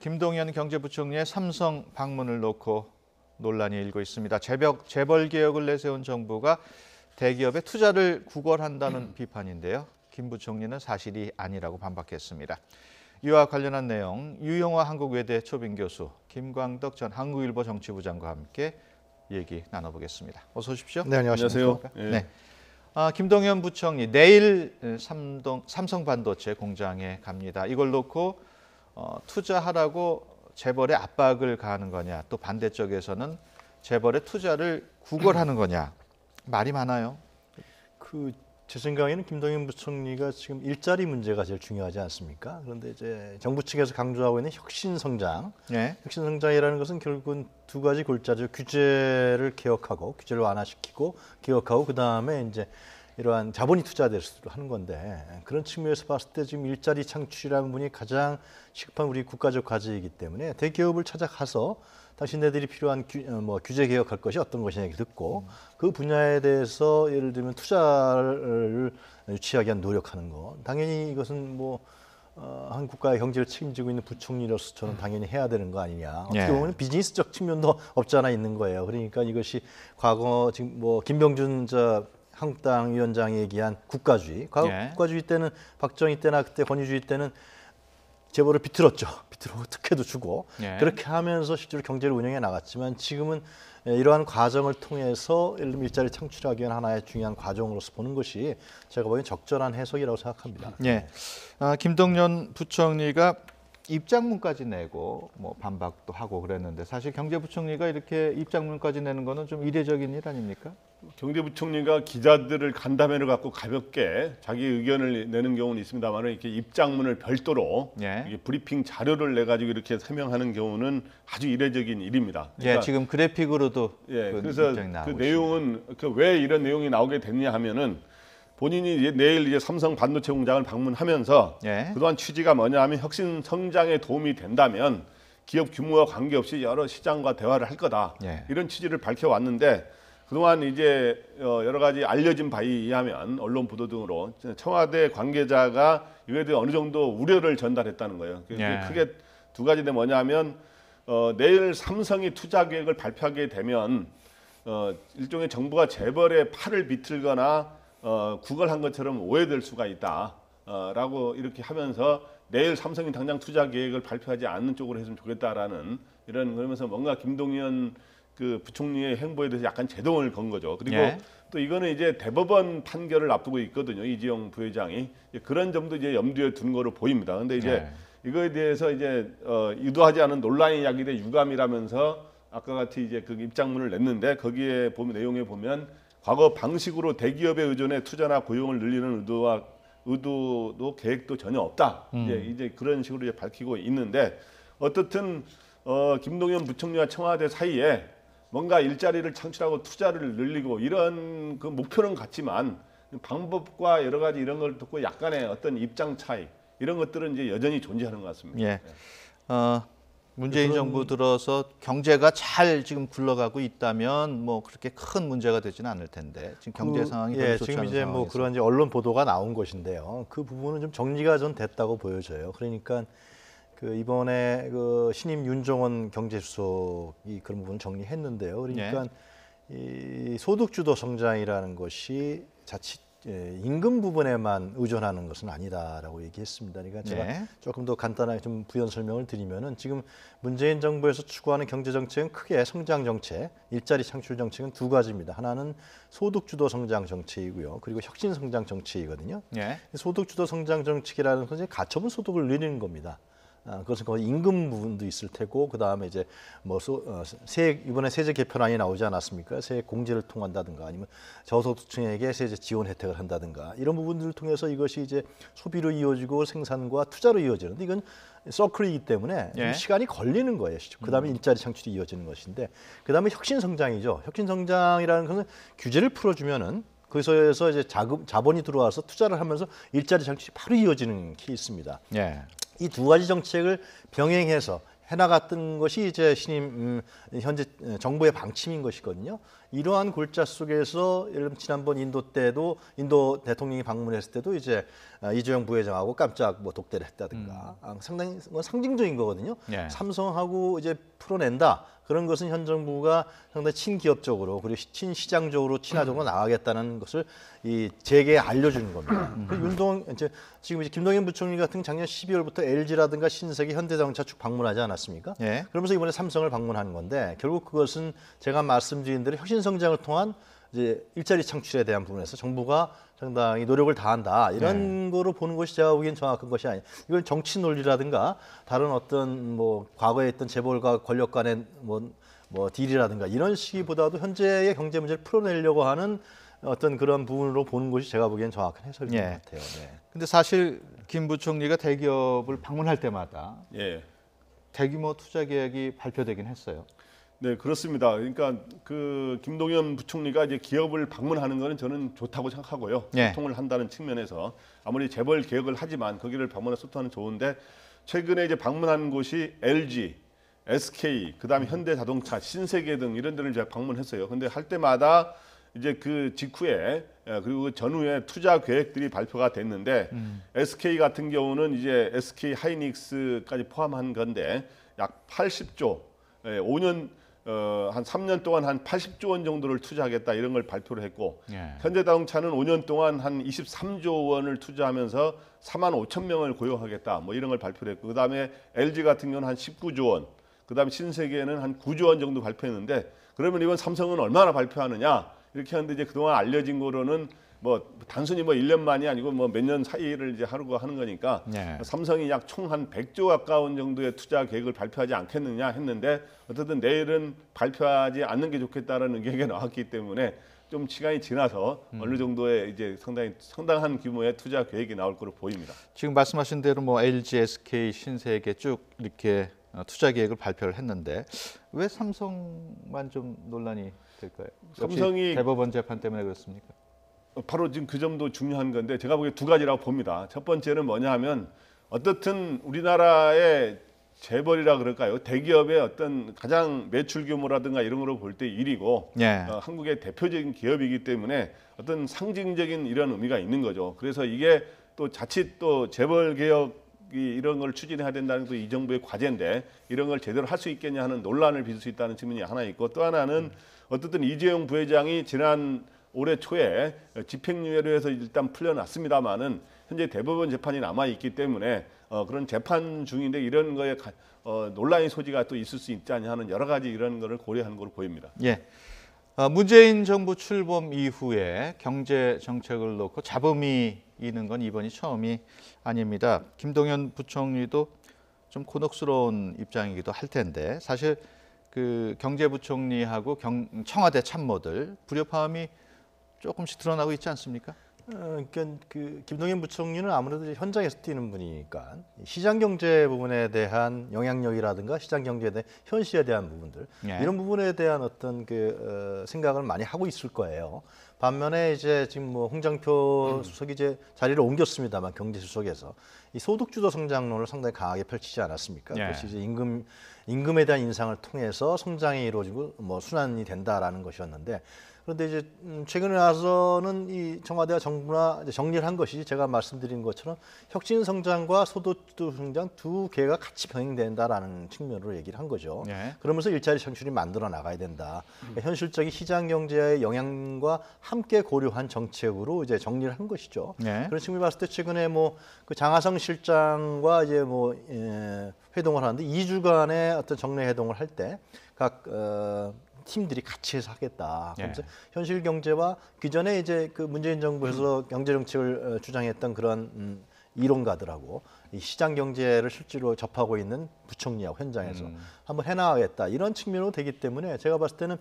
김동연 경제부총리의 삼성 방문을 놓고 논란이 일고 있습니다. 재벌 개혁을 내세운 정부가 대기업의 투자를 구걸한다는 비판인데요. 김 부총리는 사실이 아니라고 반박했습니다. 이와 관련한 내용 유영화 한국외대 초빙 교수, 김광덕 전 한국일보 정치부장과 함께 얘기 나눠보겠습니다. 어서 오십시오. 네, 안녕하세요. 네. 김동연 부총리 내일 삼성반도체 공장에 갑니다. 이걸 놓고 투자하라고 재벌에 압박을 가하는 거냐, 또 반대쪽에서는 재벌의 투자를 구걸하는 거냐, 말이 많아요. 제 생각에는 김동연 부총리가 지금 일자리 문제가 제일 중요하지 않습니까? 그런데 이제 정부 측에서 강조하고 있는 혁신 성장, 네. 혁신 성장이라는 것은 결국은 두 가지 골자죠. 규제를 개혁하고, 규제를 완화시키고 개혁하고, 그 다음에 이제 이러한 자본이 투자될 수 있도록 하는 건데, 그런 측면에서 봤을 때 지금 일자리 창출이라는 분이 가장 시급한 우리 국가적 과제이기 때문에 대기업을 찾아가서 당신네들이 필요한 규제 개혁할 것이 어떤 것이냐 듣고 그 분야에 대해서 예를 들면 투자를 유치하기 위한 노력하는 거, 당연히 이것은 한 국가의 경제를 책임지고 있는 부총리로서 저는 당연히 해야 되는 거 아니냐. 어떻게 보면 비즈니스적 측면도 없지 않아 있는 거예요. 그러니까 이것이 과거 지금 김병준 한국당 위원장이 얘기한 국가주의. 과거 국가주의 때는 박정희 때나 그때 권위주의 때는 재벌을 비틀었죠. 비틀고 특혜도 주고 그렇게 하면서 실제로 경제를 운영해 나갔지만 지금은 이러한 과정을 통해서 일자리 창출하기 위한 하나의 중요한 과정으로서 보는 것이 제가 보기엔 적절한 해석이라고 생각합니다. 네. 김동연 부총리가 입장문까지 내고 반박도 하고 그랬는데 사실 경제부총리가 이렇게 입장문까지 내는 거는 좀 이례적인 일 아닙니까? 경제부총리가 기자들을 간담회를 갖고 가볍게 자기 의견을 내는 경우는 있습니다만 이렇게 입장문을 별도로 이게 브리핑 자료를 내 가지고 이렇게 설명하는 경우는 아주 이례적인 일입니다. 그러니까, 지금 그래픽으로도 그래서 그 내용은 왜 이런 내용이 나오게 됐냐 하면은 본인이 내일 이제 삼성 반도체 공장을 방문하면서 그동안 취지가 뭐냐 하면 혁신 성장에 도움이 된다면 기업 규모와 관계없이 여러 시장과 대화를 할 거다. 이런 취지를 밝혀왔는데 그동안 이제 여러 가지 알려진 바에 의하면 언론 보도 등으로 청와대 관계자가 이거에 대해 어느 정도 우려를 전달했다는 거예요. 크게 두 가지인데 뭐냐면 내일 삼성이 투자 계획을 발표하게 되면 일종의 정부가 재벌의 팔을 비틀거나 구걸한 것처럼 오해될 수가 있다라고 이렇게 하면서 내일 삼성이 당장 투자 계획을 발표하지 않는 쪽으로 했으면 좋겠다라는 그러면서 뭔가 김동연 부총리의 행보에 대해서 약간 제동을 건 거죠. 그리고 또 이거는 이제 대법원 판결을 앞두고 있거든요. 이재용 부회장이 그런 점도 이제 염두에 둔 거로 보입니다. 그런데 이제 이거에 대해서 이제 유도하지 않은 논란이 야기돼 유감이라면서 아까 같이 이제 그 입장문을 냈는데 거기에 보면 내용에 보면 과거 방식으로 대기업에 의존해 투자나 고용을 늘리는 의도도 계획도 전혀 없다. 이제 그런 식으로 이제 밝히고 있는데 어떻든 김동연 부총리와 청와대 사이에 뭔가 일자리를 창출하고 투자를 늘리고 이런 그 목표는 같지만 방법과 여러 가지 이런 걸 듣고 약간의 어떤 입장 차이 이런 것들은 이제 여전히 존재하는 것 같습니다. 문재인 정부 들어서 경제가 잘 지금 굴러가고 있다면 그렇게 큰 문제가 되지는 않을 텐데 지금 경제 상황이 별로 좋지 않은 지금 이제 상황에서. 그런 이제 언론 보도가 나온 것인데요. 그 부분은 좀 정리가 좀 됐다고 보여져요. 그러니까 이번에 신임 윤종원 경제수석이 그런 부분을 정리했는데요. 그러니까 이 소득주도 성장이라는 것이 자칫 임금 부분에만 의존하는 것은 아니다라고 얘기했습니다. 그러니까 제가 조금 더 간단하게 좀 부연 설명을 드리면은 지금 문재인 정부에서 추구하는 경제 정책은 크게 성장 정책, 일자리 창출 정책은 두 가지입니다. 하나는 소득주도 성장 정책이고요. 그리고 혁신 성장 정책이거든요. 소득주도 성장 정책이라는 것은 가처분 소득을 늘리는 겁니다. 그것은 거의 임금 부분도 있을 테고 그 다음에 이제 이번에 세제 개편안이 나오지 않았습니까? 세액 공제를 통한다든가 아니면 저소득층에게 세제 지원 혜택을 한다든가 이런 부분들을 통해서 이것이 이제 소비로 이어지고 생산과 투자로 이어지는데 이건 서클이기 때문에 시간이 걸리는 거예요. 그 다음에 일자리 창출이 이어지는 것인데 그 다음에 혁신 성장이죠. 혁신 성장이라는 것은 규제를 풀어주면은 거기서 이제 자본이 들어와서 투자를 하면서 일자리 창출이 바로 이어지는 케이스입니다. 이 두 가지 정책을 병행해서 해나갔던 것이 이제 신임 현재 정부의 방침인 것이거든요. 이러한 골자 속에서 예를 들면 지난번 인도 때도 인도 대통령이 방문했을 때도 이제 이재용 부회장하고 깜짝 뭐 독대를 했다든가 상당히 뭐 상징적인 거거든요. 예. 삼성하고 이제 풀어낸다. 그런 것은 현 정부가 상당히 친기업적으로 그리고 친시장적으로 친화적으로 나가겠다는 것을 이 재계에 알려주는 겁니다. 지금 이제 김동연 부총리 같은 작년 12월부터 LG라든가 신세계, 현대자동차 쭉 방문하지 않았습니까? 예. 그러면서 이번에 삼성을 방문하는 건데 결국 그것은 제가 말씀드린 대로 혁신 성장을 통한 이제 일자리 창출에 대한 부분에서 정부가 상당히 노력을 다한다 이런 거로 보는 것이 제가 보기엔 정확한 것이 아니에요. 이건 정치 논리라든가 다른 어떤 뭐 과거에 있던 재벌과 권력 간의 뭐 딜이라든가 이런 시기보다도 현재의 경제 문제를 풀어내려고 하는 어떤 그런 부분으로 보는 것이 제가 보기엔 정확한 해석인 것 같아요. 네. 근데 사실 김 부총리가 대기업을 방문할 때마다 대규모 투자 계획이 발표되긴 했어요. 네, 그렇습니다. 그러니까 그 김동연 부총리가 이제 기업을 방문하는 거는 저는 좋다고 생각하고요. 소통을 한다는 측면에서 아무리 재벌 개혁을 하지만 거기를 방문해서 소통하는 좋은데 최근에 이제 방문한 곳이 LG, SK, 그다음에 현대자동차, 신세계 등 이런 데를 제가 방문했어요. 근데 할 때마다 이제 그 직후에 그리고 그 전후에 투자 계획들이 발표가 됐는데 SK 같은 경우는 이제 SK 하이닉스까지 포함한 건데 약 80조, 5년 한 3년 동안 한 80조 원 정도를 투자하겠다 이런 걸 발표를 했고 현대자동차는 5년 동안 한 23조 원을 투자하면서 4만 5천 명을 고용하겠다 뭐 이런 걸 발표를 했고 그다음에 LG 같은 경우는 한 19조 원, 그다음에 신세계는 한 9조 원 정도 발표했는데 그러면 이번 삼성은 얼마나 발표하느냐 이렇게 하는데 이제 그동안 알려진 거로는 뭐 단순히 뭐 1년 만이 아니고 뭐 몇 년 사이를 이제 하는 거니까 삼성이 약 총 한 100조 가까운 정도의 투자 계획을 발표하지 않겠느냐 했는데 어쨌든 내일은 발표하지 않는 게 좋겠다라는 의견이 나왔기 때문에 좀 시간이 지나서 어느 정도의 이제 상당한 규모의 투자 계획이 나올 거로 보입니다. 지금 말씀하신 대로 뭐 LG, SK, 신세계 쭉 이렇게 투자 계획을 발표를 했는데 왜 삼성만 좀 논란이 될까요? 삼성이 대법원 재판 때문에 그렇습니까? 바로 지금 그 점도 중요한 건데 제가 보기에 두 가지라고 봅니다. 첫 번째는 뭐냐 하면 어떻든 우리나라의 재벌이라 그럴까요? 대기업의 어떤 가장 매출 규모라든가 이런 거로 볼 때 1위고 한국의 대표적인 기업이기 때문에 어떤 상징적인 이런 의미가 있는 거죠. 그래서 이게 또 자칫 또 재벌 개혁 이런 걸 추진해야 된다는 또 이 정부의 과제인데 이런 걸 제대로 할 수 있겠냐 하는 논란을 빚을 수 있다는 측면이 하나 있고 또 하나는 어쨌든 이재용 부회장이 지난 올해 초에 집행유예로 해서 일단 풀려났습니다만은 현재 대법원 재판이 남아 있기 때문에 그런 재판 중인데 이런 거에 논란의 소지가 또 있을 수 있지 않냐 하는 여러 가지 이런 거를 고려하는 걸로 보입니다. 예. 문재인 정부 출범 이후에 경제 정책을 놓고 잡음이 있는 건 이번이 처음이 아닙니다. 김동연 부총리도 좀 곤혹스러운 입장이기도 할 텐데 사실 그 경제부총리하고 청와대 참모들 불협화음이 조금씩 드러나고 있지 않습니까? 그러니까 그 김동연 부총리는 아무래도 현장에서 뛰는 분이니까 시장 경제 부분에 대한 영향력이라든가 시장 경제에 대한 현실에 대한 부분들 이런 부분에 대한 어떤 그 생각을 많이 하고 있을 거예요. 반면에 이제 지금 뭐 홍장표 수석이 이제 자리를 옮겼습니다만 경제수석에서 이 소득주도 성장론을 상당히 강하게 펼치지 않았습니까? 그것이 이제 임금에 대한 인상을 통해서 성장이 이루어지고 뭐 순환이 된다라는 것이었는데. 그런데 이제 최근에 와서는 이 청와대와 정부나 이제 정리를 한 것이 제가 말씀드린 것처럼 혁신 성장과 소득주도 성장 두 개가 같이 병행된다라는 측면으로 얘기를 한 거죠. 그러면서 일자리 창출이 만들어 나가야 된다. 그러니까 현실적인 시장 경제의 영향과 함께 고려한 정책으로 이제 정리를 한 것이죠. 그런 측면을 봤을 때 최근에 뭐 그 장하성 실장과 이제 뭐 회동을 하는데 2주간의 어떤 정례 회동을 할 때 각 팀들이 같이 해서 하겠다. 그래서 현실 경제와 기존에 이제 그 문재인 정부에서 경제 정책을 주장했던 그런 이론가들하고 이 시장 경제를 실제로 접하고 있는 부총리하고 현장에서 한번 해나가겠다 이런 측면으로 되기 때문에 제가 봤을 때는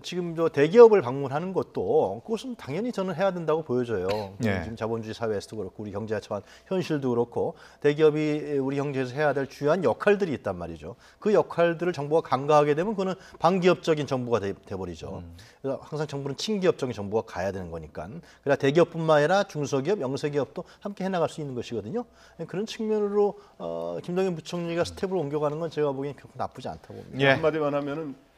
지금 저 대기업을 방문하는 것도 그것은 당연히 저는 해야 된다고 보여져요. 지금 자본주의 사회에서도 그렇고 우리 경제가 처한 현실도 그렇고 대기업이 우리 경제에서 해야 될 주요한 역할들이 있단 말이죠. 그 역할들을 정부가 간과하게 되면 그거는 반기업적인 정부가 돼버리죠. 그래서 항상 정부는 친기업적인 정부가 가야 되는 거니까. 그러나 대기업뿐만 아니라 중소기업, 영세기업도 함께 해나갈 수 있는 것이거든요. 그런 측면으로 김동연 부총리가 스텝을 옮겨가는 건 제가 보기엔 결코 나쁘지 않다고 봅니다. 한마디만 하면은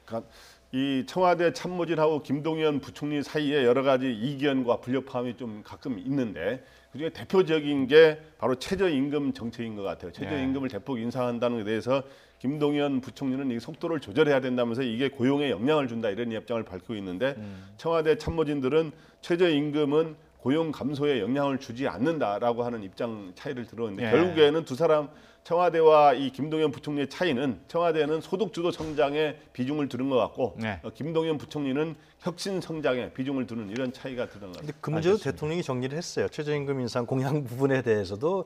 이 청와대 참모진하고 김동연 부총리 사이에 여러 가지 이견과 불협화음이 좀 가끔 있는데 그중에 대표적인 게 바로 최저임금 정책인 것 같아요. 최저임금을 대폭 인상한다는 것에 대해서 김동연 부총리는 이 속도를 조절해야 된다면서 이게 고용에 영향을 준다 이런 입장을 밝히고 있는데 청와대 참모진들은 최저임금은 고용 감소에 영향을 주지 않는다라고 하는 입장 차이를 들었는데 결국에는 두 사람 청와대와 이 김동연 부총리의 차이는 청와대는 소득주도 성장에 비중을 두는 것 같고 김동연 부총리는 혁신 성장에 비중을 두는 이런 차이가 드러난 것 같습니다. 그 문제도 대통령이 정리를 했어요. 최저임금 인상 공약 부분에 대해서도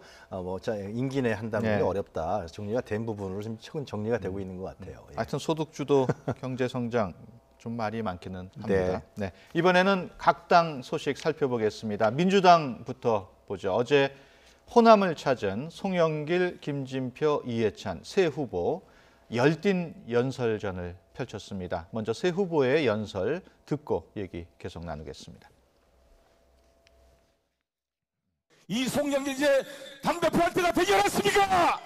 임기 내에 한다는 게 어렵다. 정리가 된 부분으로 지금 최근 정리가 되고 있는 것 같아요. 하여튼 소득주도 경제 성장 좀 말이 많기는 합니다. 네. 이번에는 각 당 소식 살펴보겠습니다. 민주당부터 보죠. 어제 호남을 찾은 송영길, 김진표, 이해찬 세 후보 열띤 연설전을 펼쳤습니다. 먼저 세 후보의 연설 듣고 얘기 계속 나누겠습니다. 이 송영길 이제 당대표할 때가 되지 않았습니까?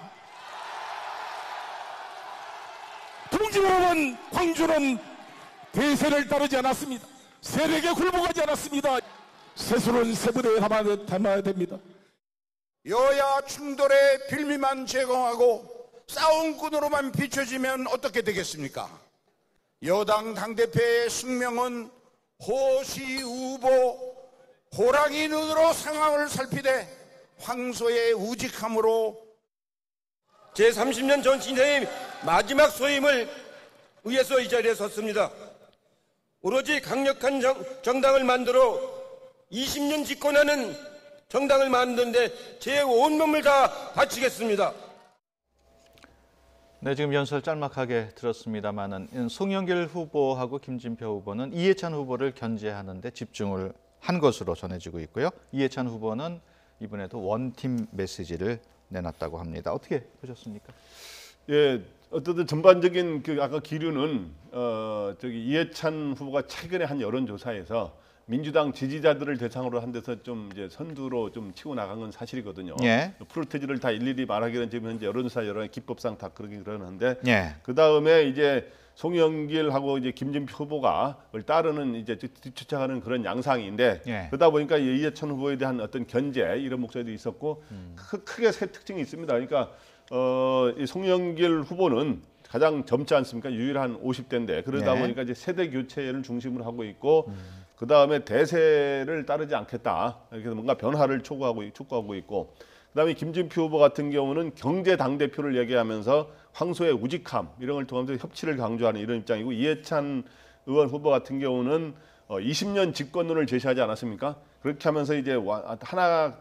동지 여러분, 광주는 대세를 따르지 않았습니다. 세력에 굴복하지 않았습니다. 세수는 세부대에 담아야 됩니다. 여야 충돌의 빌미만 제공하고 싸움꾼으로만 비춰지면 어떻게 되겠습니까? 여당 당대표의 숙명은 호시우보 호랑이 눈으로 상황을 살피되 황소의 우직함으로 제30년 전신의 마지막 소임을 위해서 이 자리에 섰습니다. 오로지 강력한 정당을 만들어 20년 집권하는 정당을 만드는데 제 온몸을 다 바치겠습니다. 네, 지금 연설 짤막하게 들었습니다만은 송영길 후보하고 김진표 후보는 이해찬 후보를 견제하는 데 집중을 한 것으로 전해지고 있고요. 이해찬 후보는 이번에도 원팀 메시지를 내놨다고 합니다. 어떻게 보셨습니까? 예, 어쨌든 전반적인 그 아까 기류는 이해찬 후보가 최근에 한 여론조사에서 민주당 지지자들을 대상으로 한 데서 좀 이제 선두로 좀 치고 나간 건 사실이거든요. 프로테지를 다 일일이 말하기는 지금 현재 여론조사 여러 기법상 다 그러긴 그러는데 그 다음에 이제 송영길하고 이제 김진표 후보가 따르는 이제 뒤쫓아가는 그런 양상인데 그러다 보니까 이해찬 후보에 대한 어떤 견제 이런 목소리도 있었고 크게 세 특징이 있습니다. 그러니까 이 송영길 후보는 가장 젊지 않습니까? 유일한 50대인데 그러다 보니까 이제 세대 교체를 중심으로 하고 있고 그 다음에 대세를 따르지 않겠다. 이렇게 뭔가 변화를 촉구하고 있고 그다음에 김진표 후보 같은 경우는 경제 당대표를 얘기하면서 황소의 우직함 이런 걸 통하면서 협치를 강조하는 이런 입장이고 이해찬 의원 후보 같은 경우는 20년 집권론을 제시하지 않았습니까? 그렇게 하면서 이제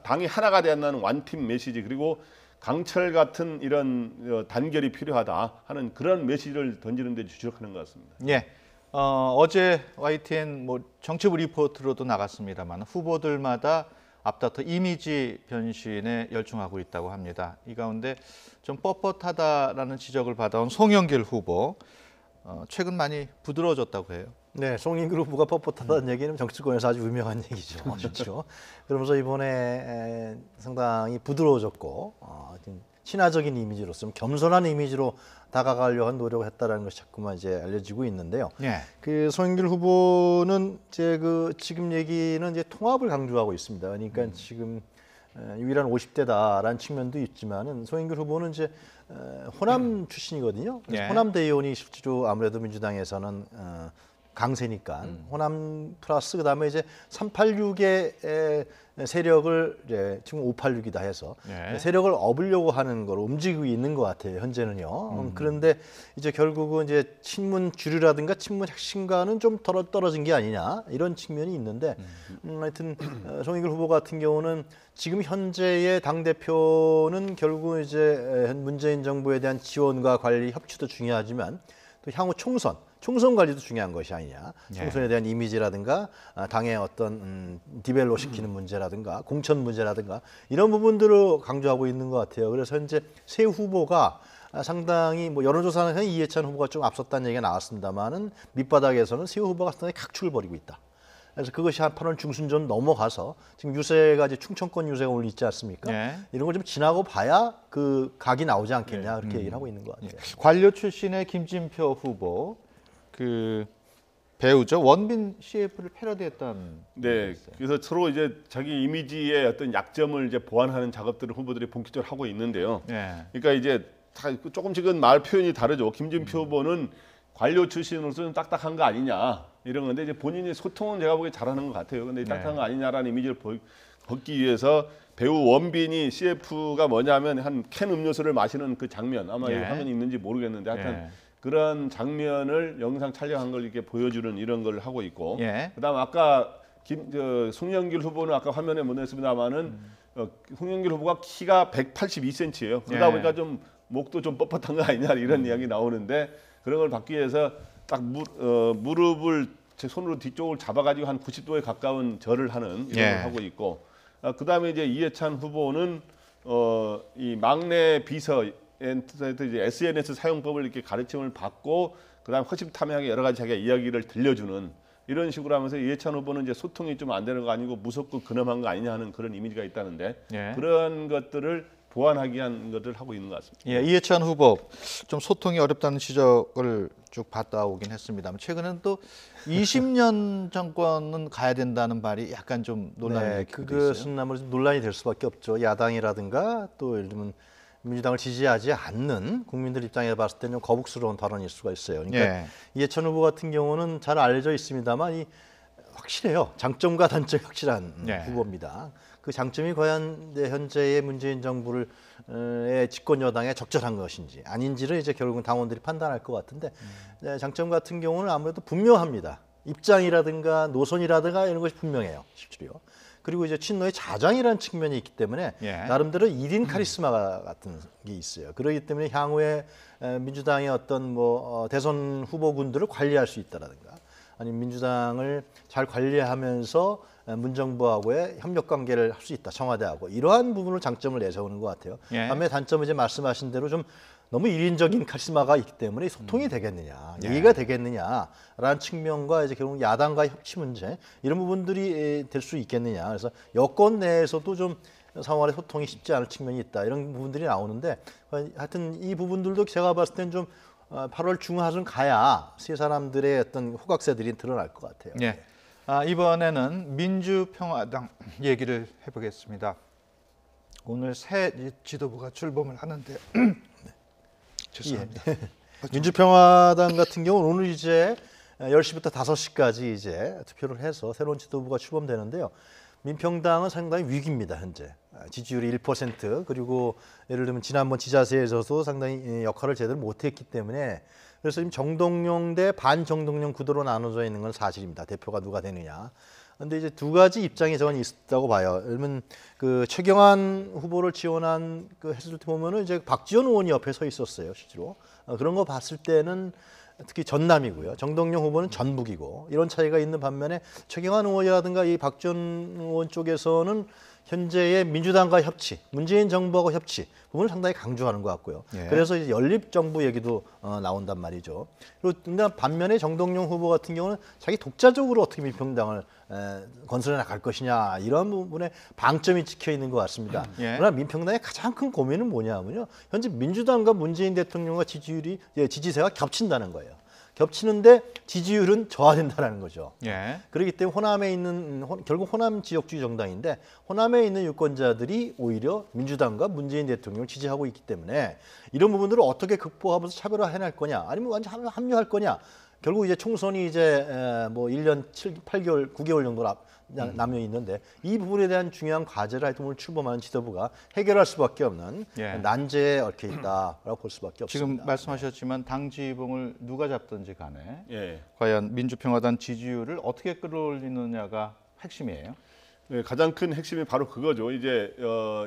당이 하나가 되었다는 완팀 메시지 그리고 강철 같은 이런 단결이 필요하다 하는 그런 메시지를 던지는 데 주력하는 것 같습니다. 어제 YTN 정치부 리포트로도 나갔습니다만 후보들마다 앞다퉈 이미지 변신에 열중하고 있다고 합니다. 이 가운데 좀 뻣뻣하다라는 지적을 받아온 송영길 후보 최근 많이 부드러워졌다고 해요. 네, 송영길 후보가 뻣뻣하다는 얘기는 정치권에서 아주 유명한 얘기죠. 그렇죠. 그러면서 이번에 상당히 부드러워졌고 친화적인 이미지로 좀 겸손한 이미지로 다가가려고 한 노력을 했다라는 것이 자꾸만 이제 알려지고 있는데요. 그 송영길 후보는 이제 지금 얘기는 이제 통합을 강조하고 있습니다. 그러니까 지금 유일한 50대다라는 측면도 있지만은 송영길 후보는 이제 호남 출신이거든요. 그래서 호남 대의원이 실제로 아무래도 민주당에서는 강세니까 호남 플러스 그다음에 이제 386의 세력을 이제 지금 586이다 해서 세력을 업으려고 하는 걸 움직이고 있는 것 같아요. 현재는요. 그런데 이제 결국은 이제 친문 주류라든가 친문 핵심과는 좀 떨어진 게 아니냐 이런 측면이 있는데 하여튼 송영길 후보 같은 경우는 지금 현재의 당 대표는 결국 이제 문재인 정부에 대한 지원과 관리 협치도 중요하지만 또 향후 총선 관리도 중요한 것이 아니냐. 총선에 대한 이미지라든가 당의 어떤 디벨로 시키는 문제라든가 공천 문제라든가 이런 부분들을 강조하고 있는 것 같아요. 그래서 현재 세 후보가 상당히 여론조사는 이해찬 후보가 좀 앞섰다는 얘기가 나왔습니다만은 밑바닥에서는 세 후보가 상당히 각축을 벌이고 있다. 그래서 그것이 한 8월 중순전 넘어가서 지금 유세가 이제 충청권 유세가 오늘 있지 않습니까? 이런 걸 좀 지나고 봐야 그 각이 나오지 않겠냐 그렇게 얘기를 하고 있는 것 같아요. 관료 출신의 김진표 후보 배우죠. 원빈 CF를 패러디했다는. 네, 그래서 서로 이제 자기 이미지의 어떤 약점을 이제 보완하는 작업들을 후보들이 본격적으로 하고 있는데요. 예. 그러니까 이제 조금씩은 말 표현이 다르죠. 김진표 후보는 관료 출신으로서는 딱딱한 거 아니냐 이런 건데 이제 본인이 소통은 제가 보기에 잘하는 것 같아요. 근데 딱딱한 거 아니냐라는 이미지를 벗기 위해서 배우 원빈이 CF가 뭐냐면 한 캔 음료수를 마시는 그 장면 아마 여기 화면이 있는지 모르겠는데 하여튼 그런 장면을 영상 촬영한 걸 이렇게 보여주는 이런 걸 하고 있고 그다음 아까 송영길 후보는 아까 화면에 못 냈습니다만은 송영길 후보가 키가 182cm예요. 그러다 보니까 좀 목도 좀 뻣뻣한 거 아니냐 이런 이야기 나오는데 그런 걸 받기 위해서 딱 무릎을 제 손으로 뒤쪽을 잡아가지고 한 90도에 가까운 절을 하는 이런 걸 하고 있고 그다음에 이제 이해찬 후보는 이 막내 비서 이제 SNS 사용법을 이렇게 가르침을 받고 그다음 허심탄회하게 여러 가지 자기가 이야기를 들려주는 이런 식으로 하면서 이해찬 후보는 이제 소통이 좀 안 되는 거 아니고 무섭고 근엄한 거 아니냐 하는 그런 이미지가 있다는데 그런 것들을 보완하기 위한 것을 하고 있는 것 같습니다. 예, 이해찬 후보 좀 소통이 어렵다는 지적을 쭉 받다 오긴 했습니다만 최근에는 또 20년 정권은 가야 된다는 말이 약간 좀 논란이 있어요. 그것은 아무래도 논란이 될 수밖에 없죠. 야당이라든가 또 예를 들면 민주당을 지지하지 않는 국민들 입장에 봤을 때는 좀 거북스러운 발언일 수가 있어요. 그러니까 이해찬 후보 같은 경우는 잘 알려져 있습니다만 확실해요. 장점과 단점이 확실한 후보입니다. 그 장점이 과연 현재의 문재인 정부의 집권 여당에 적절한 것인지 아닌지를 이제 결국은 당원들이 판단할 것 같은데 장점 같은 경우는 아무래도 분명합니다. 입장이라든가 노선이라든가 이런 것이 분명해요. 실제로요. 그리고 이제 친노의 자장이라는 측면이 있기 때문에 나름대로 1인 카리스마 같은 게 있어요. 그렇기 때문에 향후에 민주당의 어떤 대선 후보군들을 관리할 수 있다라든가 아니면 민주당을 잘 관리하면서 문정부하고의 협력 관계를 할 수 있다. 청와대하고 이러한 부분을 장점을 내세우는 것 같아요. 반면에 단점은 이제 말씀하신 대로 좀 너무 일인적인 카리스마가 있기 때문에 소통이 되겠느냐, 얘기가 되겠느냐라는 측면과 이제 결국 야당과의 협치 문제 이런 부분들이 될 수 있겠느냐. 그래서 여권 내에서도 좀 상황의 소통이 쉽지 않을 측면이 있다. 이런 부분들이 나오는데 하여튼 이 부분들도 제가 봤을 때는 좀 8월 중하순 가야 세 사람들의 어떤 호각세들이 드러날 것 같아요. 이번에는 민주평화당 얘기를 해보겠습니다. 오늘 새 지도부가 출범을 하는데 죄송합니다. 민주평화당 같은 경우는 오늘 이제 10시부터 5시까지 이제 투표를 해서 새로운 지도부가 출범되는데요. 민평당은 상당히 위기입니다. 현재 지지율이 1% 그리고 예를 들면 지난번 지자체에서도 상당히 역할을 제대로 못했기 때문에 그래서 지금 정동영 대 반정동영 구도로 나눠져 있는 건 사실입니다. 대표가 누가 되느냐. 그런데 이제 두 가지 입장이 저는 있다고 봐요. 예를 들면 그 최경환 후보를 지원한 그 했을 때 보면은 이제 박지원 의원이 옆에 서 있었어요, 실제로. 그런 거 봤을 때는 특히 전남이고요. 정동영 후보는 전북이고 이런 차이가 있는 반면에 최경환 의원이라든가 이 박지원 의원 쪽에서는 현재의 민주당과 협치, 문재인 정부하고 협치 부분을 상당히 강조하는 것 같고요. 그래서 이제 연립정부 얘기도 나온단 말이죠. 그리고 반면에 정동영 후보 같은 경우는 자기 독자적으로 어떻게 민평당을 건설해 나갈 것이냐 이런 부분에 방점이 찍혀 있는 것 같습니다. 그러나 민평당의 가장 큰 고민은 뭐냐면요. 현재 민주당과 문재인 대통령과 지지세가 겹친다는 거예요. 겹치는데 지지율은 저하된다는 거죠. 그렇기 때문에 호남에 있는 결국 호남 지역주의 정당인데 호남에 있는 유권자들이 오히려 민주당과 문재인 대통령을 지지하고 있기 때문에 이런 부분들을 어떻게 극복하면서 차별화해낼 거냐 아니면 완전 합류할 거냐 결국 이제 총선이 이제 뭐 1년 8개월, 9개월 정도 남여 있는데 이 부분에 대한 중요한 과제를 하여튼 오늘 출범하는 지도부가 해결할 수밖에 없는 난제에 얽혀 있다라고 볼 수밖에 없습니다. 지금 말씀하셨지만 당 지붕을 누가 잡든지 간에 과연 민주평화당 지지율을 어떻게 끌어올리느냐가 핵심이에요. 가장 큰 핵심이 바로 그거죠. 이제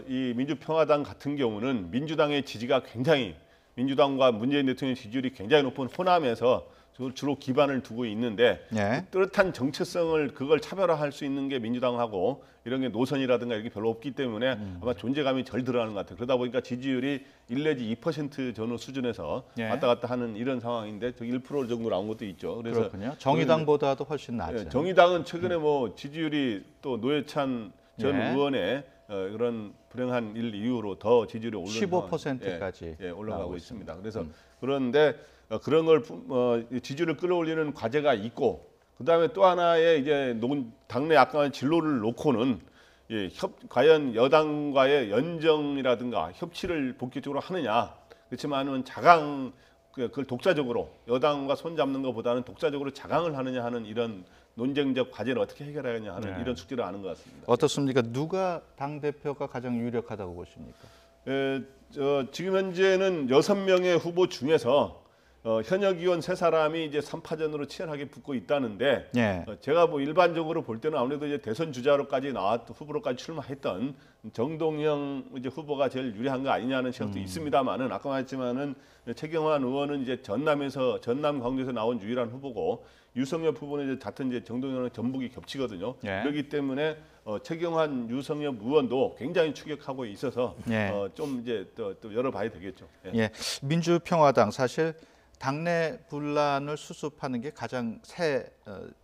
이 민주평화당 같은 경우는 민주당의 지지가 굉장히 민주당과 문재인 대통령 지지율이 굉장히 높은 호남에서 주로 기반을 두고 있는데 뚜렷한 정체성을 그걸 차별화할 수 있는 게 민주당하고 이런 게 노선이라든가 이렇게 별로 없기 때문에 아마 존재감이 절 드러나는 것 같아요. 그러다 보니까 지지율이 1 내지 2% 전후 수준에서 왔다 갔다 하는 이런 상황인데 저기 1% 정도 나온 것도 있죠. 그래서 그렇군요. 정의당보다도 훨씬 낫죠. 정의당은 최근에 뭐 지지율이 또 노회찬 전 의원의 그런 불행한 일 이후로 더 지지율이 오르는 15%까지 올라가고 있습니다. 그래서 그런데 그런 걸 지지율을 끌어올리는 과제가 있고 그다음에 또 하나의 이제 당내 약간의 진로를 놓고는 과연 여당과의 연정이라든가 협치를 본격적으로 하느냐. 그렇지만은 그걸 독자적으로 여당과 손 잡는 것보다는 독자적으로 자강을 하느냐 하는 이런 논쟁적 과제를 어떻게 해결하느냐 하는 이런 숙제를 하는 것 같습니다. 어떻습니까? 누가 당대표가 가장 유력하다고 보십니까? 지금 현재는 6명의 후보 중에서 현역 의원 3사람이 이제 3파전으로 치열하게 붙고 있다는데 제가 뭐 일반적으로 볼 때는 아무래도 이제 대선 주자로까지 후보로까지 출마했던 정동영 이제 후보가 제일 유리한 거 아니냐는 시각도 있습니다만은 아까 말했지만은 최경환 의원은 이제 전남 광주에서 나온 유일한 후보고 유성엽 후보는 이제 같은 이제 정동영은 전북이 겹치거든요. 그렇기 때문에 최경환, 유성엽 의원도 굉장히 추격하고 있어서 좀 이제 또 열어봐야 되겠죠. 민주평화당 사실 당내 분란을 수습하는 게 가장 새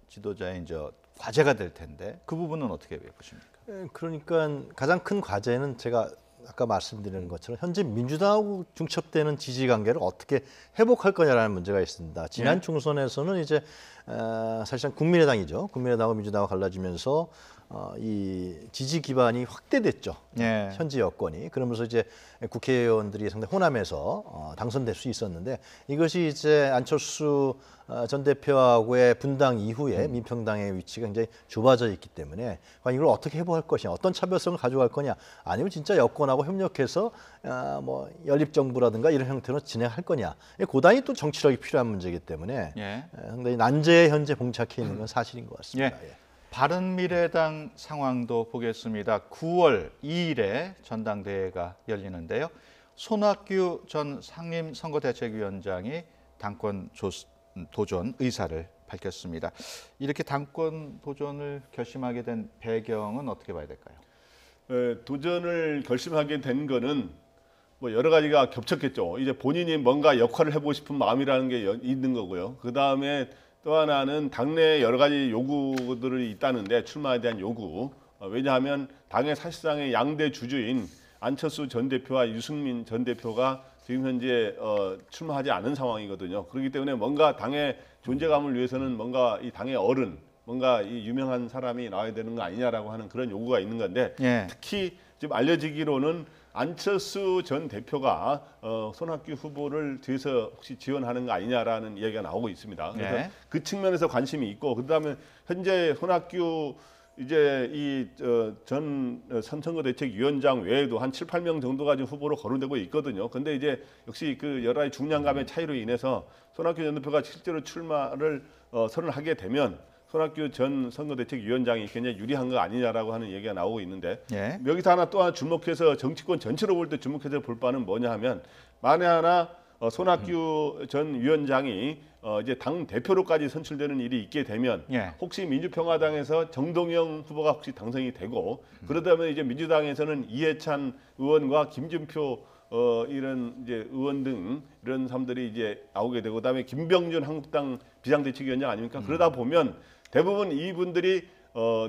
지도자의 이제 과제가 될 텐데 그 부분은 어떻게 보십니까? 그러니까 가장 큰 과제는 제가 아까 말씀드린 것처럼 현재 민주당하고 중첩되는 지지 관계를 어떻게 회복할 거냐라는 문제가 있습니다. 지난 총선에서는 이제 사실상 국민의당이죠. 국민의당과 민주당과 갈라지면서 이 지지 기반이 확대됐죠. 현재 여권이. 그러면서 이제 국회의원들이 상당히 호남에서 당선될 수 있었는데 이것이 이제 안철수 전 대표하고의 분당 이후에 민평당의 위치가 굉장히 좁아져 있기 때문에 과연 이걸 어떻게 회복할 것이냐, 어떤 차별성을 가져갈 거냐, 아니면 진짜 여권하고 협력해서 뭐 연립정부라든가 이런 형태로 진행할 거냐. 고단히 또 정치력이 필요한 문제이기 때문에 상당히 난제에 현재 봉착해 있는 건 사실인 것 같습니다. 바른미래당 상황도 보겠습니다. 9월 2일에 전당대회가 열리는데요. 손학규 전 상임선거대책위원장이 당권 도전 의사를 밝혔습니다. 이렇게 당권 도전을 결심하게 된 배경은 어떻게 봐야 될까요? 도전을 결심하게 된 거는 뭐 여러 가지가 겹쳤겠죠. 이제 본인이 뭔가 역할을 해보고 싶은 마음이라는 게 있는 거고요. 그 다음에 또 하나는 당내 여러 가지 요구들이 있다는데 출마에 대한 요구. 왜냐하면 당의 사실상의 양대 주주인 안철수 전 대표와 유승민 전 대표가 지금 현재 출마하지 않은 상황이거든요. 그렇기 때문에 뭔가 당의 존재감을 위해서는 뭔가 이 당의 어른, 뭔가 이 유명한 사람이 나와야 되는 거 아니냐라고 하는 그런 요구가 있는 건데 특히 지금 알려지기로는 안철수 전 대표가 손학규 후보를 뒤에서 혹시 지원하는 거 아니냐라는 이야기가 나오고 있습니다. 그래서 그 측면에서 관심이 있고 그다음에 현재 손학규 이제 이 전 선거대책위원장 외에도 한 7, 8명 정도가 지금 후보로 거론되고 있거든요. 근데 이제 역시 그 여러 가지 중량감의 차이로 인해서 손학규 전 대표가 실제로 출마를 선언하게 되면 손학규 전 선거대책위원장이 굉장히 유리한 거 아니냐라고 하는 얘기가 나오고 있는데 여기서 또 하나 주목해서 정치권 전체로 볼 때 주목해서 볼 바는 뭐냐 하면 만에 하나 손학규 전 위원장이 이제 당 대표로까지 선출되는 일이 있게 되면 혹시 민주평화당에서 정동영 후보가 혹시 당선이 되고 그러다면 이제 민주당에서는 이해찬 의원과 김진표 이런 이제 의원 등 이런 사람들이 이제 나오게 되고 그다음에 김병준 한국당 비상대책위원장 아닙니까? 그러다 보면 대부분 이분들이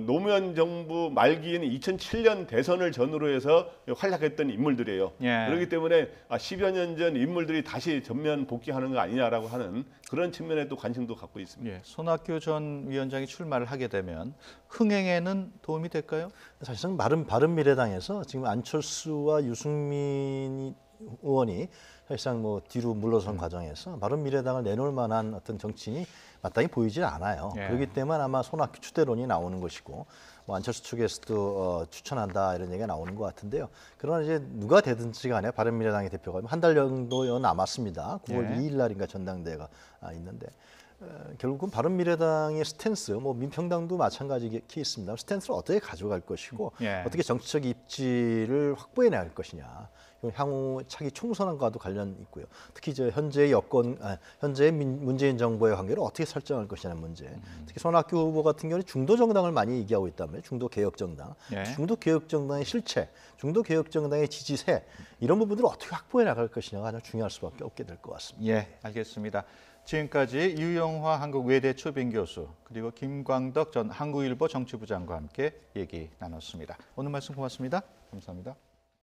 노무현 정부 말기인 2007년 대선을 전후로 해서 활약했던 인물들이에요. 그렇기 때문에 10여 년 전 인물들이 다시 전면 복귀하는 거 아니냐라고 하는 그런 측면에 또 관심도 갖고 있습니다. 손학규 전 위원장이 출마를 하게 되면 흥행에는 도움이 될까요? 사실상 바른미래당에서 지금 안철수와 유승민 의원이 사실상 뭐 뒤로 물러선 과정에서 바른미래당을 내놓을 만한 어떤 정치인이 마땅히 보이질 않아요. 그렇기 때문에 아마 손학규 추대론이 나오는 것이고 뭐 안철수 측에서도 추천한다 이런 얘기가 나오는 것 같은데요. 그러나 이제 누가 되든지 간에 바른미래당의 대표가 한 달 정도 남았습니다. 9월 2일 날인가 전당대회가 있는데 결국은 바른미래당의 스탠스, 뭐 민평당도 마찬가지 케이스입니다. 스탠스를 어떻게 가져갈 것이고 어떻게 정치적 입지를 확보해 나갈 것이냐. 향후 차기 총선과도 관련 있고요. 특히 이제 현재 문재인 정부의 관계를 어떻게 설정할 것이냐는 문제. 특히 손학규 후보 같은 경우는 중도 정당을 많이 얘기하고 있다면 중도 개혁 정당, 중도 개혁 정당의 실체, 중도 개혁 정당의 지지세 이런 부분들을 어떻게 확보해 나갈 것이냐가 가장 중요할 수밖에 없게 될 것 같습니다. 알겠습니다. 지금까지 유영화 한국외대 초빙 교수 그리고 김광덕 전 한국일보 정치부장과 함께 얘기 나눴습니다. 오늘 말씀 고맙습니다. 감사합니다.